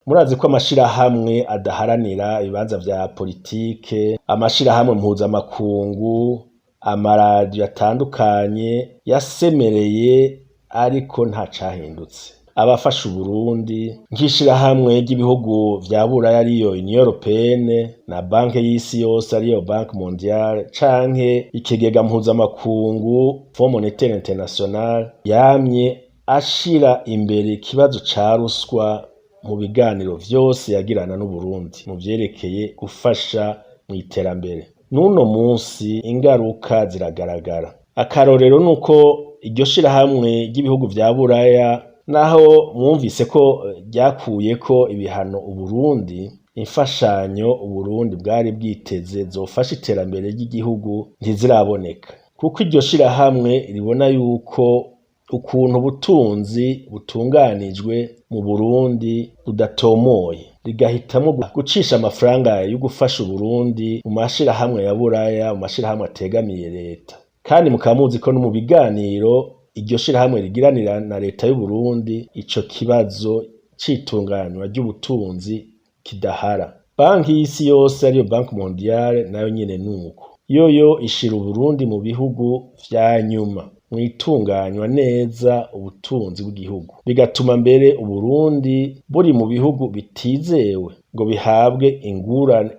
Murazi ko amashirahamwe adaharanira ibibanza vya politike, amashirahamwe mpuzamakungu, amaradiyo atandukanye yasemereye ariko nta cahindutse. Abafasha Uburundi nk'ishirahamwe ry'ibihugu vya Buraya ariyo Union Européenne na banke y'isi yose ariyo Banque Mondiale canke ikigega mpuzamakungu Fonds Monétaire International yamye ashira imbere ikibazo ca ruswa mu biganiro vyose yagirana n'Uburundi mu vyerekeye gufasha mw'iterambere. N'uno musi ingaruka ziragaragara. Akarorero nuko iryo shirahamwe ry'ibihugu vya Buraya naho mwumvise ko ryakuyeko ibihano Uburundi, imfashanyo Uburundi bwari bwiteze zofasha iterambere ry'igihugu ntiziraboneka. Kuko iryo shirahamwe ribona yuko ukuntu ubutunzi butunganijwe mu Burundi budatomoye, rigahitamwo gucisha amafaranga yo gufasha Uburundi mu mashirahamwe ya Buraya, mu mashirahamwe ategamiye leta. Kandi mukaba muzi ko no mu biganiro iryo shirahamwe rigiranira na leta y'Uburundi ico kibazo c'itunganywa ry'ubutunzi kidahara. Banki y'isi yose ariyo Banque Mondiale nayo nyene nuko. Yoyo ishira Uburundi mu bihugu vya nyuma mwitunganywa neza ubutunzi bw'igihugu, bigatuma mbere Uburundi buri mu bihugu bitizewe ngo bihabwe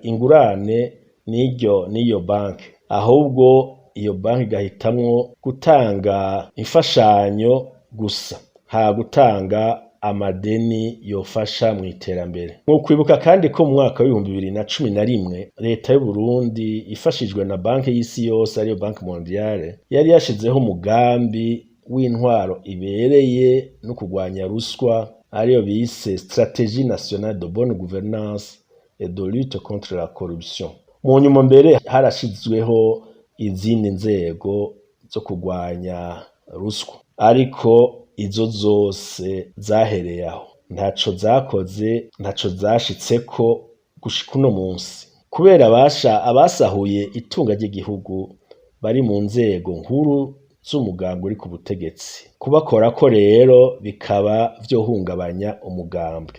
ingurane n'iyo banki, ahubwo iyo banki igahitamwo gutanga imfashanyo gusa, nta gutanga amadeni yofasha mw'iterambere. Mwokwibuka kandi ko mu mwaka w'2011 leta y'Uburundi ifashijwe na banki y'isi yose ariyo Banque Mondiale yari yashizeho umugambi w'intwaro ibereye no kurwanya ruswa ariyo bise Stratégie nationale de bonne gouvernance et de lutte contre la corruption. Mu nyuma mbere harashizweho izindi nzego zo kurwanya ruswa, ariko izo zose zahereye aho, ntaco zakoze, ntaco zashitseko gushika uno munsi, kubera abasahuye itunga ry'igihugu bari mu nzego nkuru z'umugambi uri ku butegetsi. Kubakorako rero bikaba vyohungabanya umugambwe.